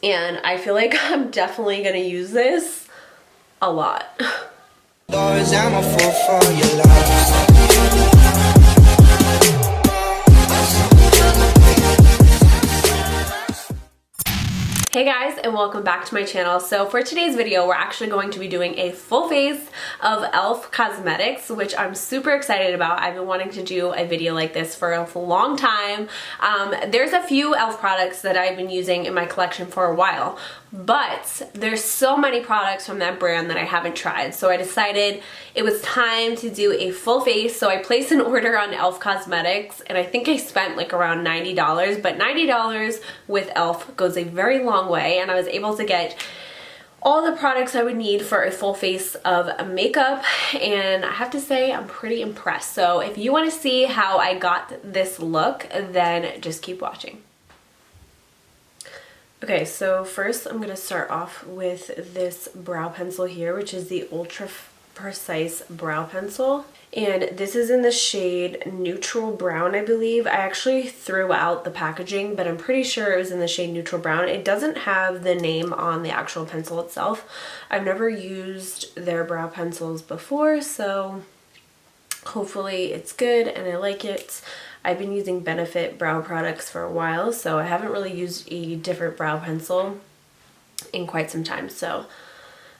and I feel like I'm definitely gonna use this a lot. I'm a fool for your love. Hey guys, and welcome back to my channel. So for today's video, we're actually going to be doing a full face of e.l.f. cosmetics, which I'm super excited about. I've been wanting to do a video like this for a long time. There's a few e.l.f. products that I've been using in my collection for a while, but there's so many products from that brand that I haven't tried. So I decided it was time to do a full face. So I placed an order on e.l.f. Cosmetics, and I think I spent like around $90, but $90 with e.l.f. goes a very long way, and I was able to get all the products I would need for a full face of makeup, and I have to say I'm pretty impressed. So if you want to see how I got this look, then just keep watching. Okay, so first I'm going to start off with this brow pencil here, which is the Ultra Precise Brow Pencil. And this is in the shade Neutral Brown, I believe. I actually threw out the packaging, but I'm pretty sure it was in the shade Neutral Brown. It doesn't have the name on the actual pencil itself. I've never used their brow pencils before, so hopefully it's good and I like it. I've been using Benefit brow products for a while, so I haven't really used a different brow pencil in quite some time. So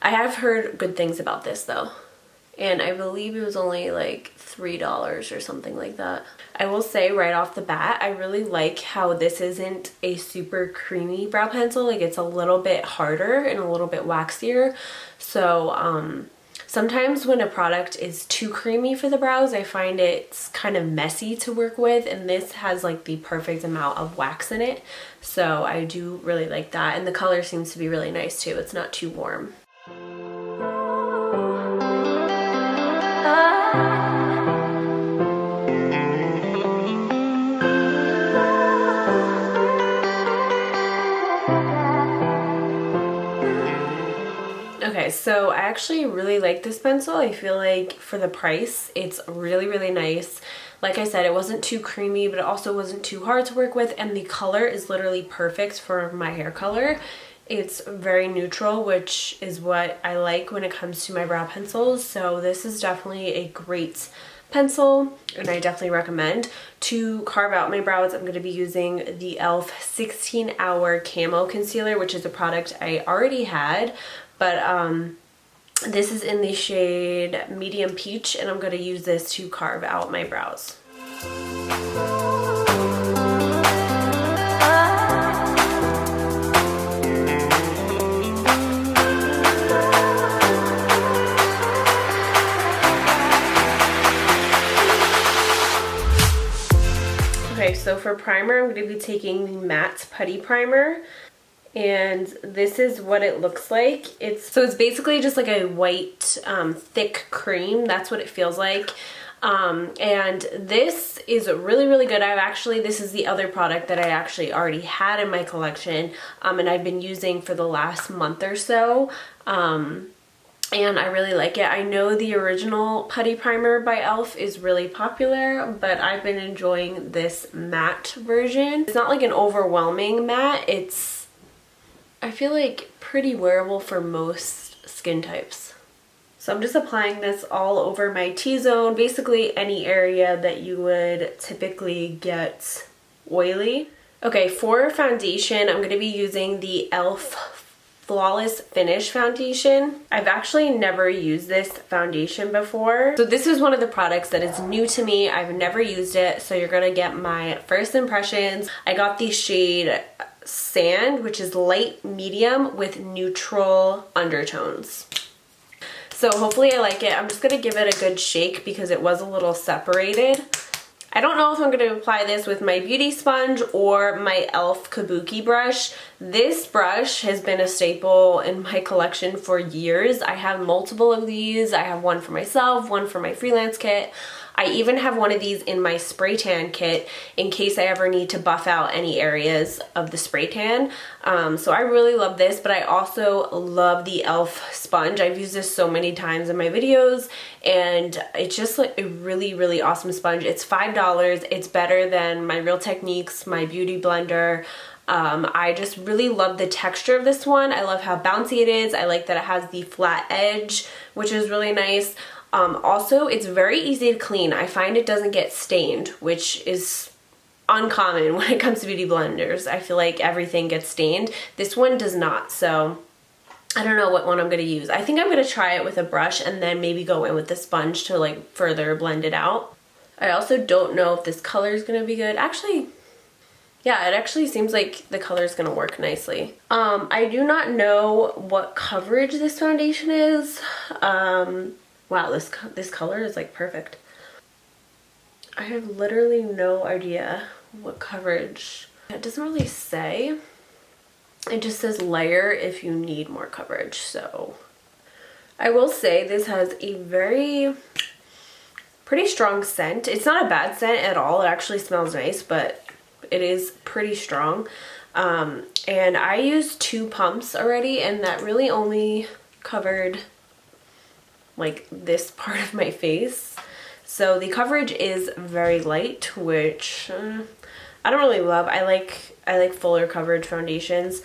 I have heard good things about this though. And I believe it was only like $3 or something like that. I will say right off the bat, I really like how this isn't a super creamy brow pencil. Like, it's a little bit harder and a little bit waxier. So sometimes when a product is too creamy for the brows, I find it's kind of messy to work with, and this has like the perfect amount of wax in it. So I do really like that, and the color seems to be really nice too. It's not too warm. Okay, so I actually really like this pencil. I feel like for the price, it's really, really nice. Like I said, it wasn't too creamy, but it also wasn't too hard to work with, and the color is literally perfect for my hair color. It's very neutral, which is what I like when it comes to my brow pencils. So this is definitely a great pencil, and I definitely recommend. To carve out my brows, I'm going to be using the e.l.f. 16-Hour Camo Concealer, which is a product I already had, but this is in the shade Medium Peach, and I'm going to use this to carve out my brows. Okay, so for primer, I'm going to be taking the matte Putty Primer, and this is what it looks like. It's basically just like a white thick cream. That's what it feels like. And this is really, really good. This is the other product that I actually already had in my collection, and I've been using for the last month or so. And I really like it. I know the original Putty Primer by e.l.f. is really popular, but I've been enjoying this matte version. It's not like an overwhelming matte. It's, I feel like, pretty wearable for most skin types. So I'm just applying this all over my T-zone, basically any area that you would typically get oily. Okay, for foundation, I'm going to be using the e.l.f. Flawless Finish foundation. I've actually never used this foundation before. So this is one of the products that is new to me. I've never used it, so you're gonna get my first impressions. I got the shade Sand, which is light medium with neutral undertones. So hopefully I like it. I'm just gonna give it a good shake because it was a little separated. I don't know if I'm going to apply this with my beauty sponge or my e.l.f. Kabuki brush. This brush has been a staple in my collection for years. I have multiple of these. I have one for myself, one for my freelance kit. I even have one of these in my spray tan kit in case I ever need to buff out any areas of the spray tan. So I really love this, but I also love the e.l.f. sponge. I've used this so many times in my videos, and it's just like a really, really awesome sponge. It's $5. It's better than my Real Techniques, my Beauty Blender, I just really love the texture of this one. I love how bouncy it is. I like that it has the flat edge, which is really nice. Also, it's very easy to clean. I find it doesn't get stained, which is uncommon when it comes to beauty blenders. I feel like everything gets stained. This one does not, so I don't know what one I'm going to use. I think I'm going to try it with a brush and then maybe go in with the sponge to like further blend it out. I also don't know if this color is going to be good. Actually, yeah, it actually seems like the color is going to work nicely. I do not know what coverage this foundation is. Wow, this color is like perfect. I have literally no idea what coverage. It doesn't really say. It just says layer if you need more coverage. So I will say this has a pretty strong scent. It's not a bad scent at all. It actually smells nice, but it is pretty strong. And I used 2 pumps already, and that really only covered like this part of my face. So the coverage is very light, which I don't really love. I like fuller coverage foundations.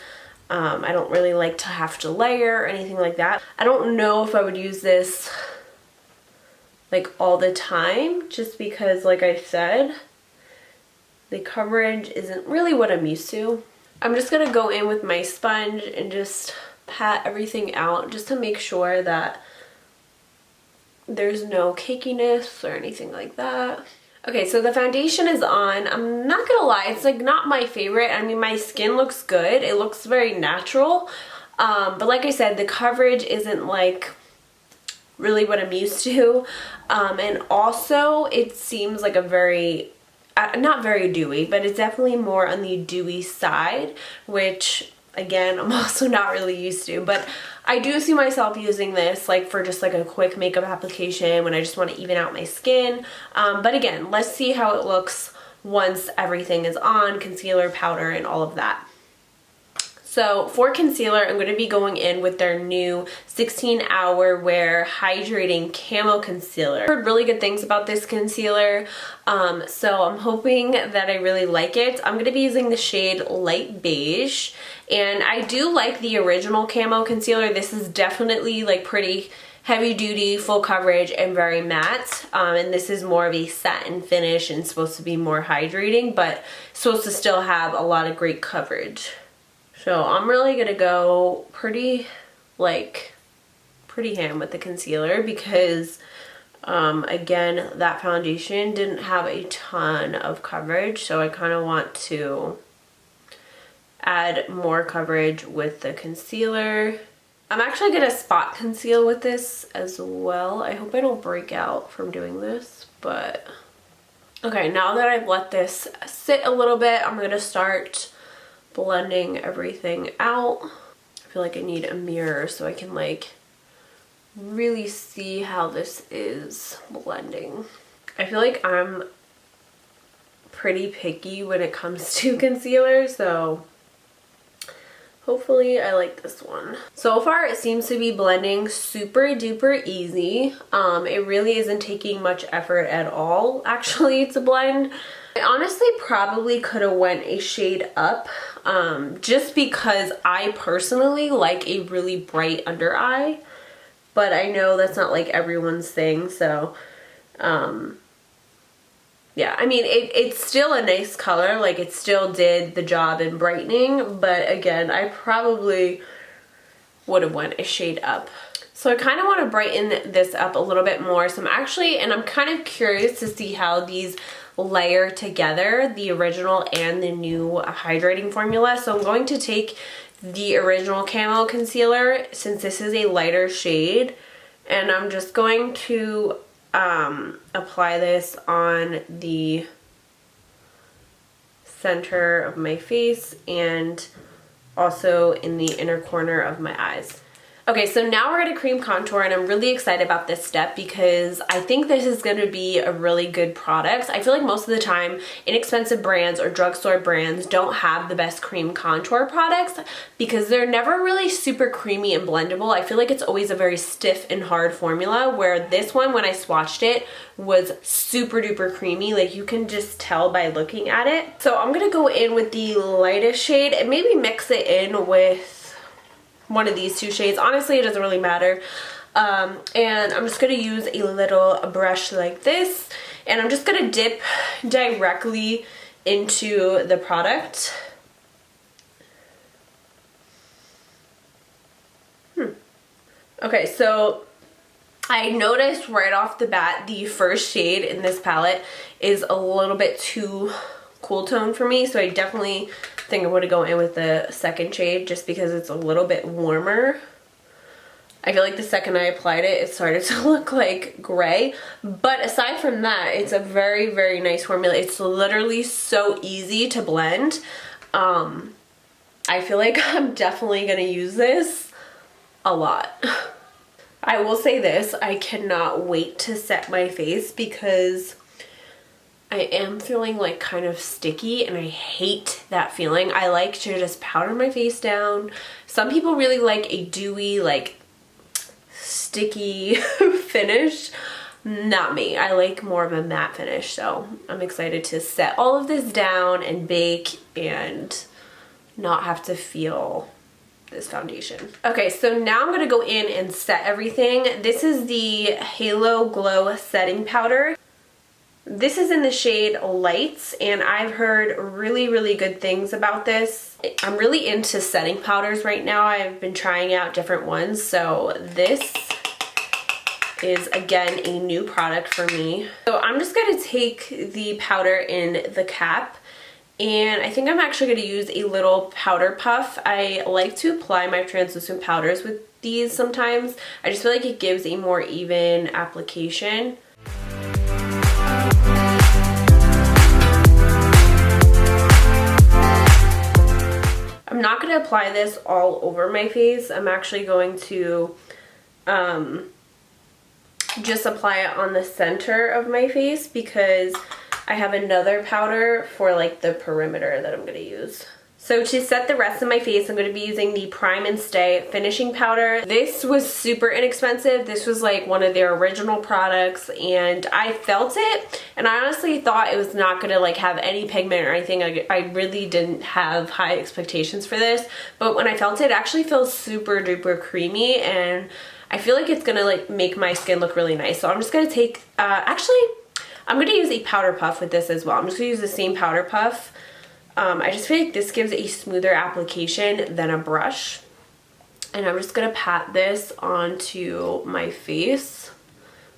I don't really like to have to layer or anything like that. I don't know if I would use this like all the time, just because, like I said, the coverage isn't really what I'm used to. I'm just gonna go in with my sponge and just pat everything out just to make sure that there's no cakiness or anything like that. Okay, so the foundation is on. I'm not gonna lie, it's like not my favorite. I mean, my skin looks good. It looks very natural. But like I said, the coverage isn't like really what I'm used to. And also it seems like a very, not very dewy, but it's definitely more on the dewy side, which again, I'm also not really used to. But I do see myself using this like for just like a quick makeup application when I just want to even out my skin. But again, let's see how it looks once everything is on, concealer, powder, and all of that. So for concealer, I'm going to be going in with their new 16-Hour Wear Hydrating Camo Concealer. I've heard really good things about this concealer, so I'm hoping that I really like it. I'm going to be using the shade Light Beige, and I do like the original Camo Concealer. This is definitely like pretty heavy duty, full coverage, and very matte, and this is more of a satin finish and supposed to be more hydrating, but supposed to still have a lot of great coverage. So I'm really gonna go pretty ham with the concealer because again, that foundation didn't have a ton of coverage, so I kind of want to add more coverage with the concealer. I'm actually gonna spot conceal with this as well. I hope I don't break out from doing this, but okay, now that I've let this sit a little bit, I'm gonna start blending everything out. I feel like I need a mirror so I can like really see how this is blending. I feel like I'm pretty picky when it comes to concealer, so hopefully I like this one. So far it seems to be blending super duper easy. It really isn't taking much effort at all actually to blend. I honestly probably could have went a shade up just because I personally like a really bright under eye, but I know that's not like everyone's thing, so yeah, I mean it's still a nice color, like it still did the job in brightening, but again I probably would have went a shade up. So I kind of want to brighten this up a little bit more, so I'm kind of curious to see how these layer together, the original and the new hydrating formula. So I'm going to take the original Camo Concealer, since this is a lighter shade, and I'm just going to apply this on the center of my face and also in the inner corner of my eyes. Okay, so now we're gonna cream contour, and I'm really excited about this step because I think this is gonna be a really good product. I feel like most of the time, inexpensive brands or drugstore brands don't have the best cream contour products because they're never really super creamy and blendable. I feel like it's always a very stiff and hard formula, where this one, when I swatched it, was super duper creamy. Like, you can just tell by looking at it. So I'm gonna go in with the lightest shade and maybe mix it in with one of these two shades. Honestly, it doesn't really matter. And I'm just gonna use a little brush like this, and I'm just gonna dip directly into the product. Okay, so I noticed right off the bat the first shade in this palette is a little bit too cool tone for me, so I definitely think I'm going to go in with the second shade just because it's a little bit warmer. I feel like the second I applied it, it started to look like gray, but aside from that, it's a very, very nice formula. It's literally so easy to blend. I feel like I'm definitely going to use this a lot. I will say this, I cannot wait to set my face because I am feeling like kind of sticky, and I hate that feeling. I like to just powder my face down. Some people really like a dewy, like sticky finish. Not me. I like more of a matte finish, so I'm excited to set all of this down and bake and not have to feel this foundation. Okay, so now I'm gonna go in and set everything. This is the Halo Glow Setting Powder. This is in the shade Lights, and I've heard really, really good things about this. I'm really into setting powders right now. I've been trying out different ones, so this is, again, a new product for me. So I'm just gonna take the powder in the cap, and I think I'm actually gonna use a little powder puff. I like to apply my translucent powders with these sometimes. I just feel like it gives a more even application. I'm not going to apply this all over my face. I'm actually going to just apply it on the center of my face because I have another powder for like the perimeter that I'm going to use. So to set the rest of my face, I'm going to be using the Prime and Stay finishing powder. This was super inexpensive. This was like one of their original products, and I felt it, and I honestly thought it was not going to like have any pigment or anything. I really didn't have high expectations for this, but when I felt it, it actually feels super duper creamy, and I feel like it's going to like make my skin look really nice. So I'm just going to take, actually, I'm going to use a powder puff with this as well. I'm just going to use the same powder puff. I just feel like this gives a smoother application than a brush. And I'm just going to pat this onto my face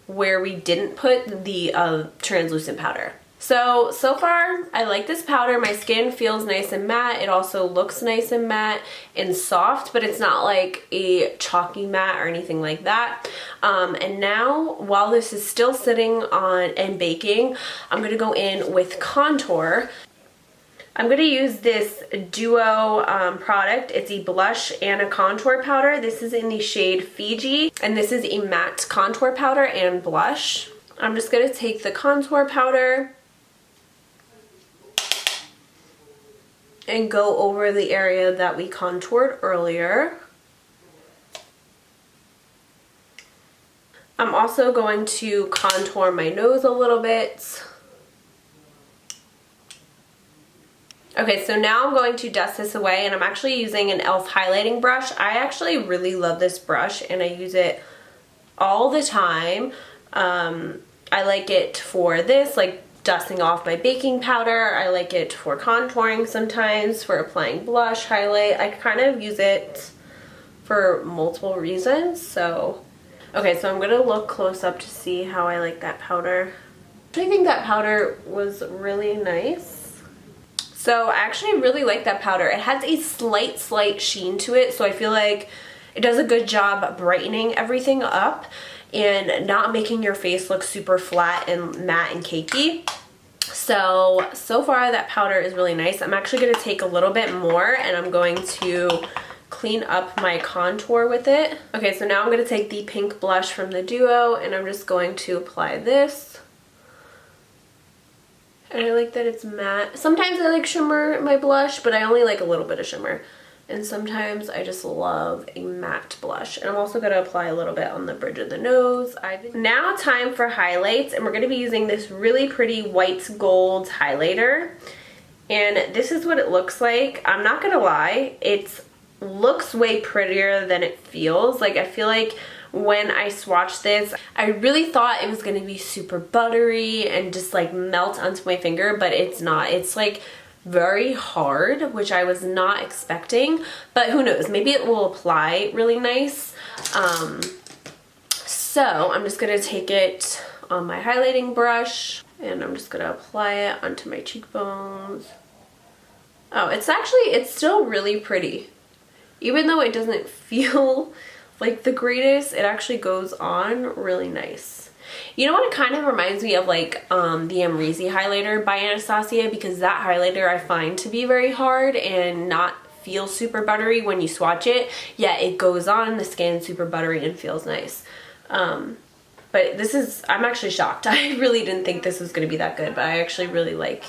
where we didn't put the translucent powder. So far, I like this powder. My skin feels nice and matte. It also looks nice and matte and soft, but it's not like a chalky matte or anything like that. And now, while this is still sitting on and baking, I'm going to go in with contour. I'm going to use this duo product. It's a blush and a contour powder. This is in the shade Fiji, and this is a matte contour powder and blush. I'm just going to take the contour powder and go over the area that we contoured earlier. I'm also going to contour my nose a little bit. Okay, so now I'm going to dust this away, and I'm actually using an e.l.f. highlighting brush. I actually really love this brush, and I use it all the time. I like it for this, like dusting off my baking powder. I like it for contouring sometimes, for applying blush, highlight. I kind of use it for multiple reasons, so. Okay, so I'm gonna look close up to see how I like that powder. I think that powder was really nice. So I actually really like that powder. It has a slight sheen to it, so I feel like it does a good job brightening everything up and not making your face look super flat and matte and cakey. So far that powder is really nice. I'm actually going to take a little bit more, and I'm going to clean up my contour with it. Okay, so now I'm going to take the pink blush from the Duo, and I'm just going to apply this. And I like that it's matte. Sometimes I like shimmer my blush, but I only like a little bit of shimmer. And sometimes I just love a matte blush. And I'm also going to apply a little bit on the bridge of the nose. Now time for highlights, and we're going to be using this really pretty white gold highlighter. And this is what it looks like. I'm not going to lie, it looks way prettier than it feels. Like, I feel like when I swatched this, I really thought it was going to be super buttery and just like melt onto my finger, but it's not. It's like very hard, which I was not expecting, but who knows, maybe it will apply really nice. So I'm just going to take it on my highlighting brush, and I'm just going to apply it onto my cheekbones. Oh, it's still really pretty. Even though it doesn't feel like the greatest, it actually goes on really nice. You know what it kind of reminds me of, like the Amrezy highlighter by Anastasia, because that highlighter I find to be very hard and not feel super buttery when you swatch it, yet it goes on the skin super buttery and feels nice. But this is, I'm actually shocked. I really didn't think this was going to be that good, but I actually really like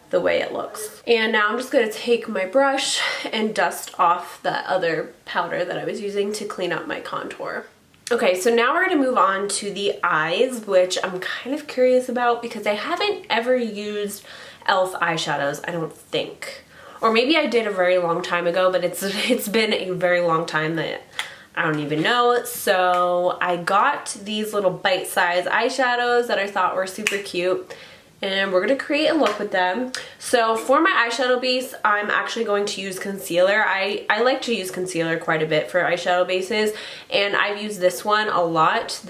the way it looks. And now I'm just going to take my brush and dust off that other powder that I was using to clean up my contour. Okay, so now we're going to move on to the eyes, which I'm kind of curious about because I haven't ever used e.l.f. eyeshadows, I don't think. Or maybe I did a very long time ago, but it's been a very long time that I don't even know. So I got these little bite-sized eyeshadows that I thought were super cute, and we're going to create a look with them. So for my eyeshadow base, I'm actually going to use concealer. I like to use concealer quite a bit for eyeshadow bases, and I've used this one a lot.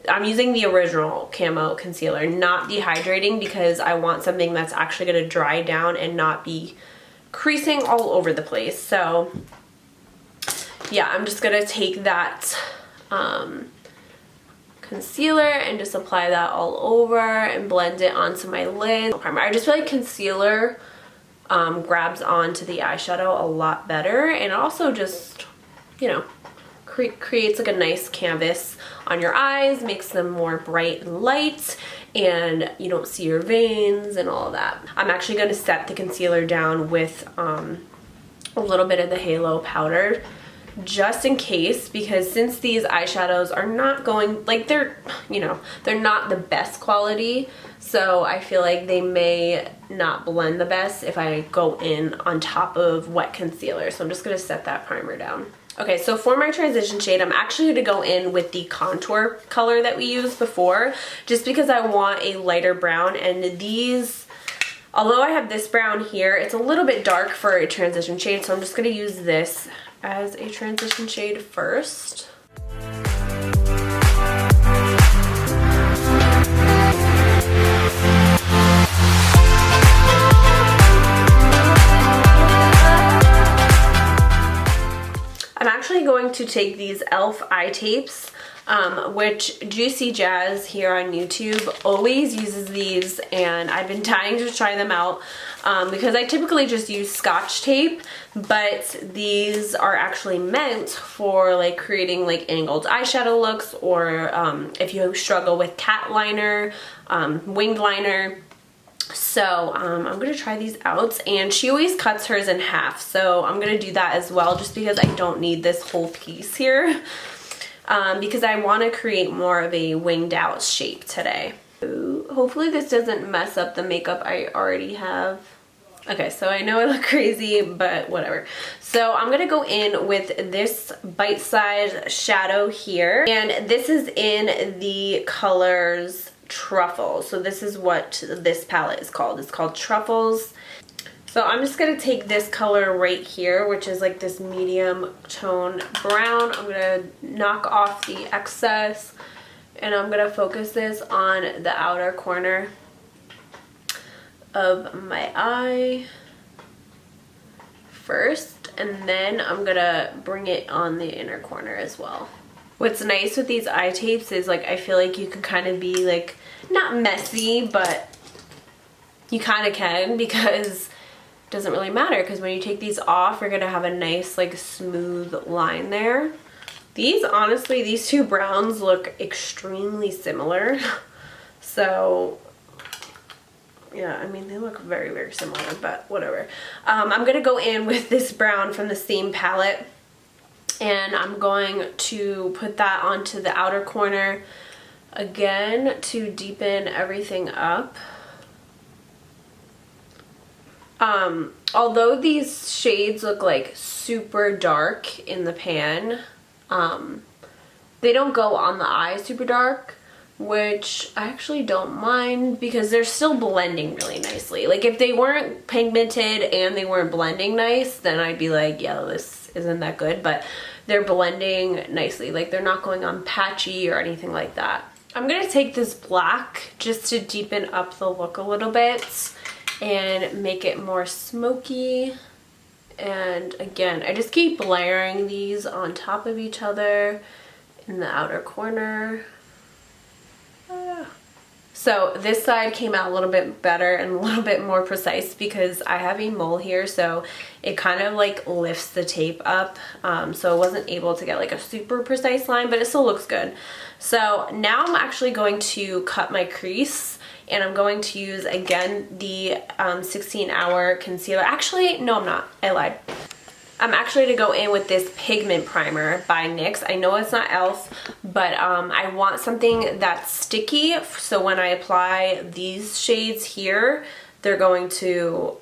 I'm using the original Camo concealer, not the hydrating, because I want something that's actually going to dry down and not be creasing all over the place. So yeah, I'm just going to take that concealer and just apply that all over and blend it onto my lid. I just feel like concealer grabs onto the eyeshadow a lot better, and it also just, you know, creates like a nice canvas on your eyes, makes them more bright and light, and you don't see your veins and all of that. I'm actually going to set the concealer down with a little bit of the halo powder, just in case, because since these eyeshadows are not going, like, they're, you know, they're not the best quality, so I feel like they may not blend the best if I go in on top of wet concealer. So I'm just going to set that primer down. Okay, so for my transition shade, I'm actually going to go in with the contour color that we used before, just because I want a lighter brown, and these, although I have this brown here, it's a little bit dark for a transition shade, so I'm just going to use this as a transition shade first. I'm actually going to take these e.l.f. eye tapes, which Juicy Jazz here on YouTube always uses these, and I've been dying to try them out because I typically just use Scotch tape, but these are actually meant for like creating like angled eyeshadow looks, or if you struggle with cat liner, winged liner. So I'm going to try these out, and she always cuts hers in half, so I'm going to do that as well, just because I don't need this whole piece here, because I want to create more of a winged out shape today. Ooh, hopefully this doesn't mess up the makeup I already have. Okay, so I know I look crazy, but whatever. So I'm going to go in with this bite-sized shadow here, and this is in the colors Truffles. So this is what this palette is called. It's called Truffles. So I'm just going to take this color right here, which is like this medium tone brown. I'm going to knock off the excess, and I'm going to focus this on the outer corner of my eye first, and then I'm going to bring it on the inner corner as well. What's nice with these eye tapes is, like, I feel like you can kind of be like, not messy, but you kind of can, because it doesn't really matter because when you take these off, you're gonna have a nice like smooth line there. These, honestly, these two browns look extremely similar. So yeah, I mean, they look very, very similar, but whatever. I'm gonna go in with this brown from the same palette, and I'm going to put that onto the outer corner again to deepen everything up. Although these shades look like super dark in the pan, they don't go on the eye super dark, which I actually don't mind because they're still blending really nicely. Like if they weren't pigmented and they weren't blending nice, then I'd be like, yeah, this isn't that good, but they're blending nicely. Like they're not going on patchy or anything like that. I'm gonna take this black just to deepen up the look a little bit and make it more smoky. And again, I just keep layering these on top of each other in the outer corner. So this side came out a little bit better and a little bit more precise because I have a mole here, so it kind of like lifts the tape up, so I wasn't able to get like a super precise line, but it still looks good. So now I'm actually going to cut my crease, and I'm going to use again the 16-hour concealer. Actually, no, I'm not. I lied. I'm actually to go in with this pigment primer by NYX. I know it's not e.l.f., but I want something that's sticky, so when I apply these shades here, they're going to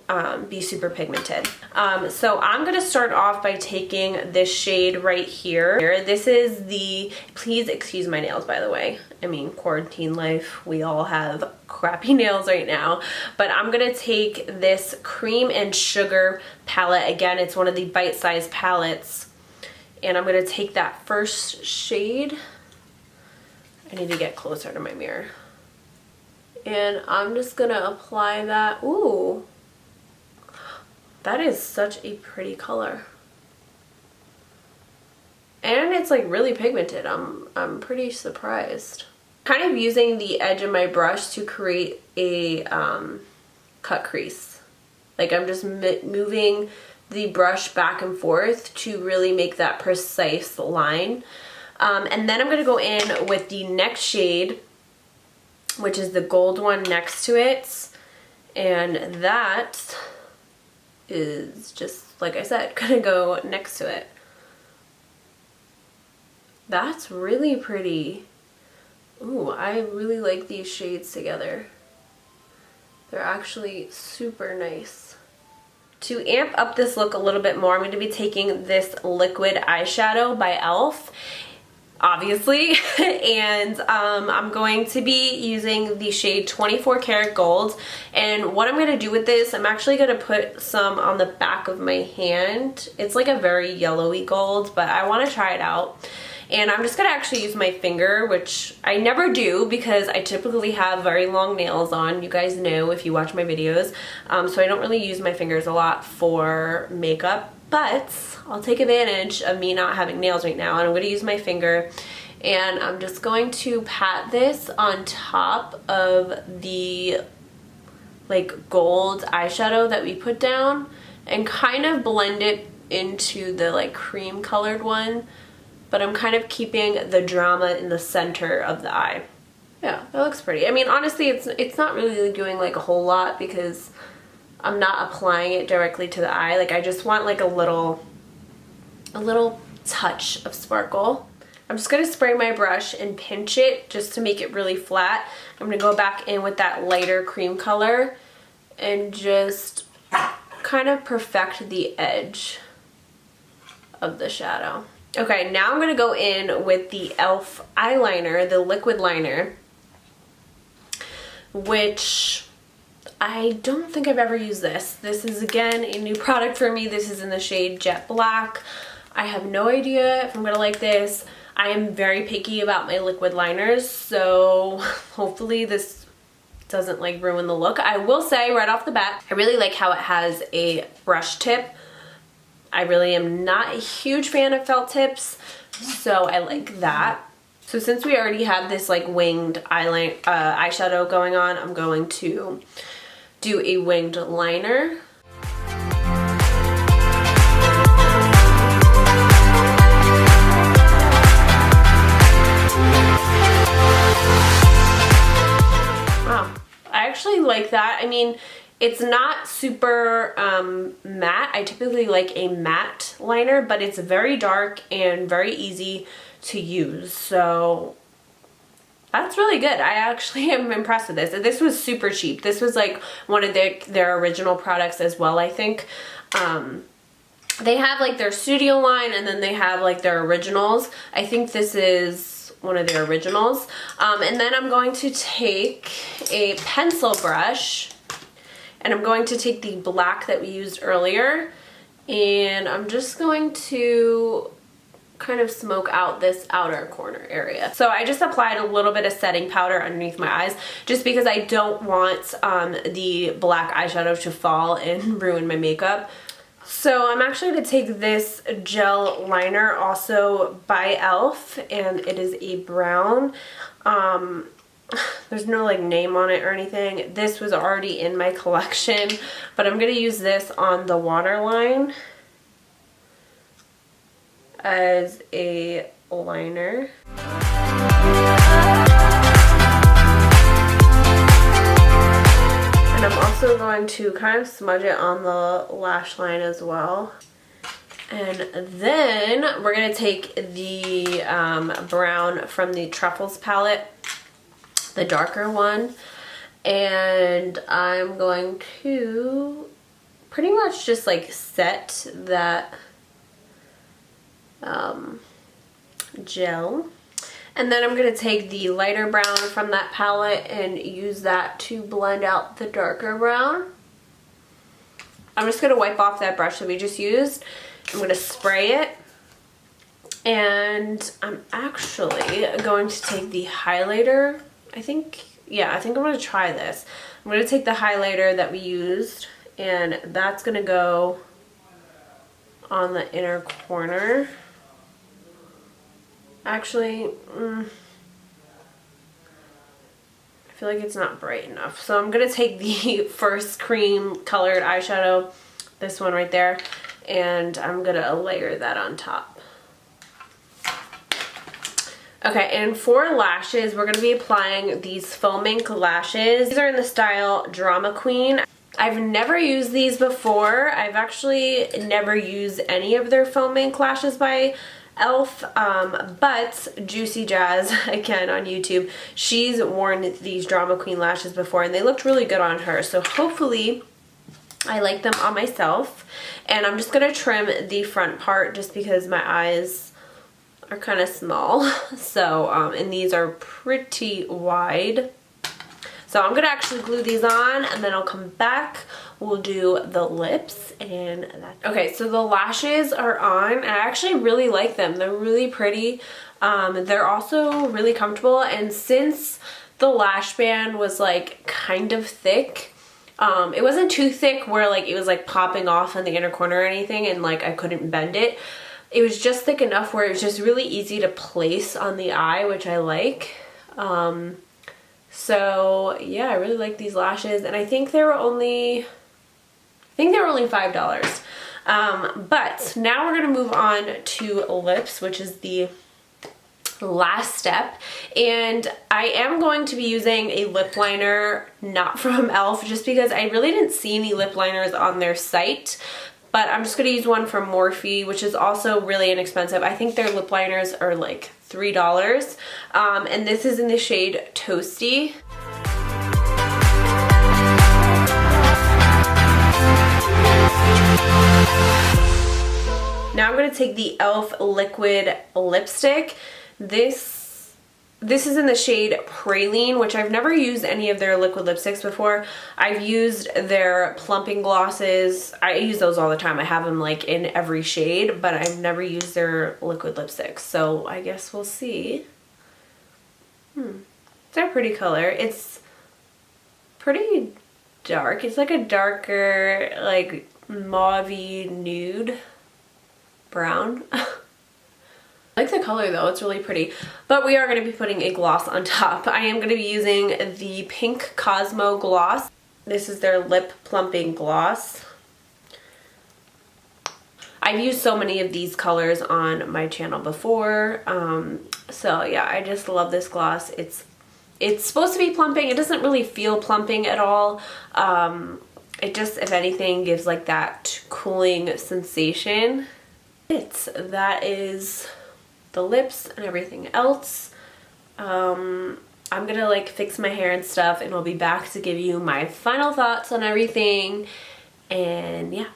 be super pigmented. So I'm gonna start off by taking this shade right here. This is the, please excuse my nails by the way. I mean, quarantine life, we all have crappy nails right now. But I'm gonna take this Cream and Sugar palette. Again, it's one of the bite-sized palettes. And I'm gonna take that first shade. I need to get closer to my mirror. And I'm just gonna apply that. Ooh, that is such a pretty color. And it's like really pigmented. I'm pretty surprised. Kind of using the edge of my brush to create a cut crease. Like I'm just moving the brush back and forth to really make that precise line. And then I'm gonna go in with the next shade, which is the gold one next to it, and that is just, like I said, gonna go next to it. That's really pretty. Ooh, I really like these shades together. They're actually super nice. To amp up this look a little bit more, I'm going to be taking this liquid eyeshadow by e.l.f., obviously, and I'm going to be using the shade 24 Karat Gold. And what I'm going to do with this, I'm actually going to put some on the back of my hand. It's like a very yellowy gold, but I want to try it out. And I'm just going to actually use my finger, which I never do because I typically have very long nails on. You guys know if you watch my videos. So I don't really use my fingers a lot for makeup. But I'll take advantage of me not having nails right now, and I'm going to use my finger, and I'm just going to pat this on top of the like gold eyeshadow that we put down and kind of blend it into the like cream colored one, but I'm kind of keeping the drama in the center of the eye. Yeah, that looks pretty. I mean, honestly, it's not really doing like a whole lot because I'm not applying it directly to the eye. Like I just want like a little touch of sparkle. I'm just gonna spray my brush and pinch it just to make it really flat. I'm gonna go back in with that lighter cream color and just kind of perfect the edge of the shadow. Okay, now I'm gonna go in with the e.l.f. eyeliner, the liquid liner, which I don't think I've ever used this. This is, again, a new product for me. This is in the shade Jet Black. I have no idea if I'm gonna like this. I am very picky about my liquid liners, so hopefully this doesn't like ruin the look. I will say right off the bat, I really like how it has a brush tip. I really am not a huge fan of felt tips, so I like that. So since we already have this like winged eyeshadow going on, I'm going to do a winged liner. like that. I mean, it's not super matte. I typically like a matte liner, but it's very dark and very easy to use. So that's really good. I actually am impressed with this. This was super cheap. This was like one of their original products as well, I think. They have like their studio line, and then they have like their originals. I think this is one of their originals. And then I'm going to take a pencil brush, and I'm going to take the black that we used earlier, and I'm just going to kind of smoke out this outer corner area. So I just applied a little bit of setting powder underneath my eyes just because I don't want the black eyeshadow to fall and ruin my makeup. So I'm actually going to take this gel liner, also by e.l.f., and it is a brown. There's no like name on it or anything. This was already in my collection, but I'm going to use this on the waterline as a liner. And I'm also going to kind of smudge it on the lash line as well. And then we're going to take the brown from the Truffles palette, the darker one, and I'm going to pretty much just like set that gel. And then I'm going to take the lighter brown from that palette and use that to blend out the darker brown. I'm just going to wipe off that brush that we just used. I'm going to spray it. And I'm actually going to take the highlighter. I think I'm going to try this. I'm going to take the highlighter that we used, and that's going to go on the inner corner. Actually, I feel like it's not bright enough. So I'm going to take the first cream colored eyeshadow, this one right there, and I'm going to layer that on top. Okay, and for lashes, we're going to be applying these faux mink lashes. These are in the style Drama Queen. I've never used these before. I've actually never used any of their faux mink lashes by e.l.f. But Juicy Jazz, again on YouTube, she's worn these Drama Queen lashes before, and they looked really good on her. So hopefully I like them on myself. And I'm just going to trim the front part just because my eyes are kind of small. So, and these are pretty wide. So I'm going to actually glue these on, and then I'll come back. We'll do the lips, and that's okay. So the lashes are on. I actually really like them. They're really pretty. They're also really comfortable, and since the lash band was like kind of thick, it wasn't too thick where like it was like popping off on the inner corner or anything, and like I couldn't bend it. It was just thick enough where it was just really easy to place on the eye, which I like. So yeah, I really like these lashes, and I think they were only $5. But now we're gonna move on to lips, which is the last step, and I am going to be using a lip liner not from e.l.f. just because I really didn't see any lip liners on their site. But I'm just going to use one from Morphe, which is also really inexpensive. I think their lip liners are like $3. And this is in the shade Toasty. Now I'm going to take the e.l.f. liquid lipstick. This is in the shade Praline, which I've never used any of their liquid lipsticks before. I've used their plumping glosses. I use those all the time. I have them like in every shade, but I've never used their liquid lipsticks. So I guess we'll see. It's a pretty color. It's pretty dark. It's like a darker, like mauve-y nude brown. I like the color though, it's really pretty. But we are going to be putting a gloss on top. I am going to be using the Pink Cosmo gloss. This is their lip plumping gloss. I've used so many of these colors on my channel before. So yeah, I just love this gloss. It's it's supposed to be plumping. It doesn't really feel plumping at all. It just, if anything, gives like that cooling sensation. That is the lips and everything else. I'm gonna like fix my hair and stuff, and I'll be back to give you my final thoughts on everything. And yeah.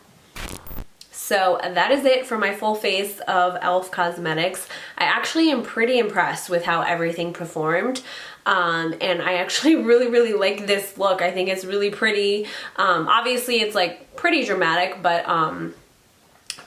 So that is it for my full face of e.l.f. Cosmetics. I actually am pretty impressed with how everything performed. And I actually really like this look. I think it's really pretty. Obviously it's like pretty dramatic, but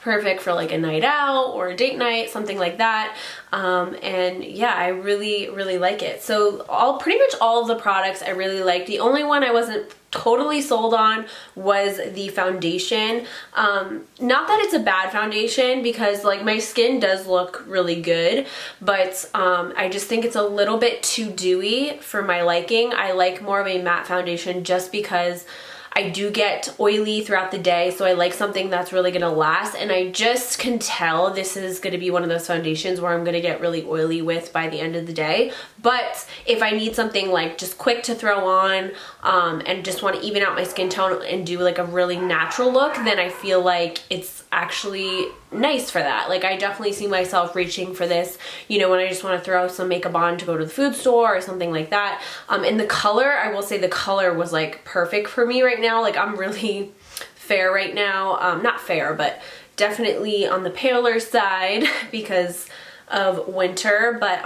perfect for like a night out or a date night, something like that. And yeah, I really like it. So pretty much all of the products I really liked. The only one I wasn't totally sold on was the foundation. Not that it's a bad foundation, because like my skin does look really good, but I just think it's a little bit too dewy for my liking. I like more of a matte foundation just because I do get oily throughout the day, so I like something that's really gonna last, and I just can tell this is gonna be one of those foundations where I'm gonna get really oily with by the end of the day. But if I need something like just quick to throw on and just want to even out my skin tone and do like a really natural look, then I feel like it's actually nice for that. Like I definitely see myself reaching for this, you know, when I just want to throw some makeup on to go to the food store or something like that. And the color, I will say the color was like perfect for me right now. Like I'm really fair right now. Not fair, but definitely on the paler side because of winter. But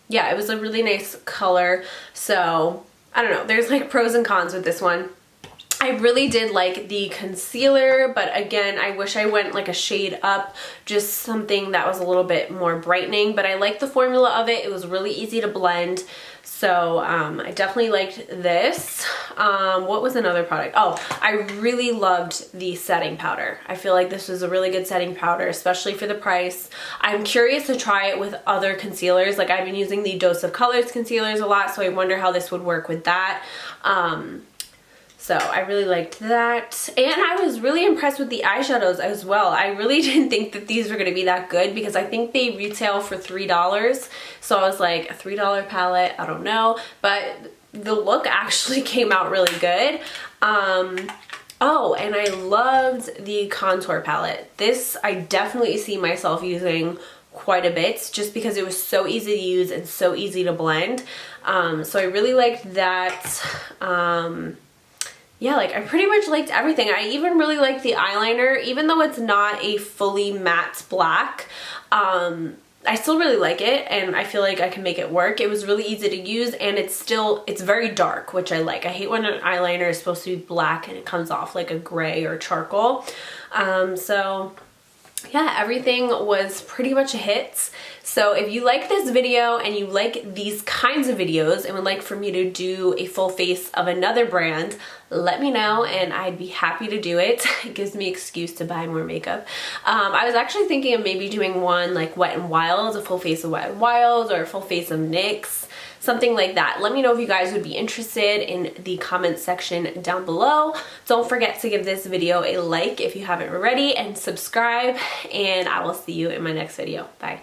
yeah, it was a really nice color. So I don't know, there's like pros and cons with this one. I really did like the concealer, but again, I wish I went like a shade up, just something that was a little bit more brightening, but I like the formula of it. It was really easy to blend. So I definitely liked this. What was another product? Oh, I really loved the setting powder. I feel like this was a really good setting powder, especially for the price. I'm curious to try it with other concealers. Like I've been using the Dose of Colors concealers a lot, so I wonder how this would work with that. So I really liked that. And I was really impressed with the eyeshadows as well. I really didn't think that these were going to be that good because I think they retail for $3. So I was like, a $3 palette, I don't know. But the look actually came out really good. Oh, and I loved the contour palette. This I definitely see myself using quite a bit just because it was so easy to use and so easy to blend. So I really liked that. Yeah, like I pretty much liked everything. I even really liked the eyeliner, even though it's not a fully matte black. I still really like it, and I feel like I can make it work. It was really easy to use, and it's very dark, which I like. I hate when an eyeliner is supposed to be black and it comes off like a gray or charcoal. So yeah, everything was pretty much a hit. So if you like this video and you like these kinds of videos and would like for me to do a full face of another brand, let me know and I'd be happy to do it. It gives me an excuse to buy more makeup. I was actually thinking of maybe doing one like Wet n Wild, a full face of Wet n Wild, or a full face of NYX, something like that. Let me know if you guys would be interested in the comment section down below. Don't forget to give this video a like if you haven't already, and subscribe, and I will see you in my next video. Bye.